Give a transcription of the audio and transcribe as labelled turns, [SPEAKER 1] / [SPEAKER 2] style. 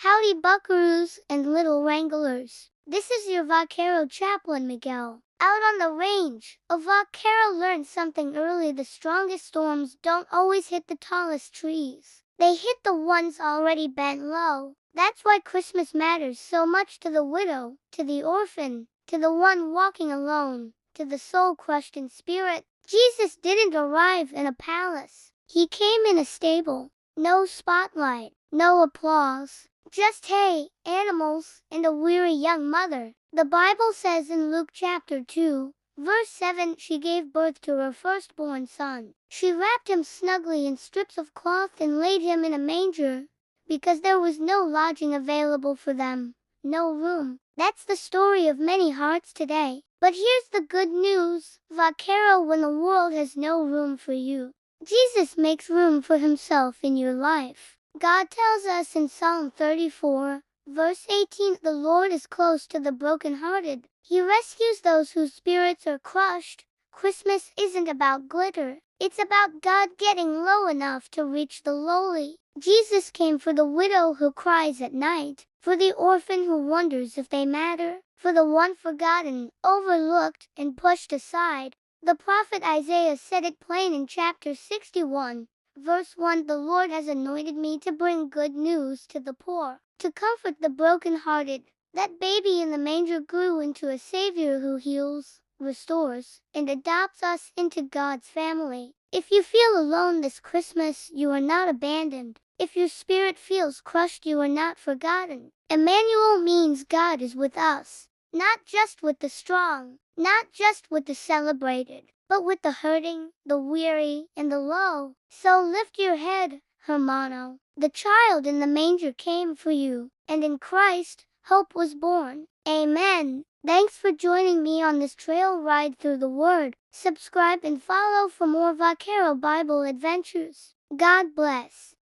[SPEAKER 1] Howdy buckaroos and little wranglers. This is your vaquero chaplain Miguel. Out on the range, a vaquero learned something early: the strongest storms don't always hit the tallest trees. They hit the ones already bent low. That's why Christmas matters so much to the widow, to the orphan, to the one walking alone, to the soul crushed in spirit. Jesus didn't arrive in a palace. He came in a stable. No spotlight, no applause. Just hay, animals, and a weary young mother. The Bible says in Luke chapter 2, verse 7, she gave birth to her firstborn son. She wrapped him snugly in strips of cloth and laid him in a manger, because there was no lodging available for them, no room. That's the story of many hearts today. But here's the good news, vaquero: when the world has no room for you, Jesus makes room for himself in your life. God tells us in Psalm 34, verse 18, the Lord is close to the brokenhearted. He rescues those whose spirits are crushed. Christmas isn't about glitter. It's about God getting low enough to reach the lowly. Jesus came for the widow who cries at night, for the orphan who wonders if they matter, for the one forgotten, overlooked, and pushed aside. The prophet Isaiah said it plain in chapter 61. Verse 1, the Lord has anointed me to bring good news to the poor, to comfort the brokenhearted. That baby in the manger grew into a Savior who heals, restores, and adopts us into God's family. If you feel alone this Christmas, you are not abandoned. If your spirit feels crushed, you are not forgotten. Emmanuel means God is with us, not just with the strong, not just with the celebrated, but with the hurting, the weary, and the low. So lift your head, hermano. The child in the manger came for you, and in Christ, hope was born. Amen. Thanks for joining me on this trail ride through the Word. Subscribe and follow for more Vaquero Bible Adventures. God bless.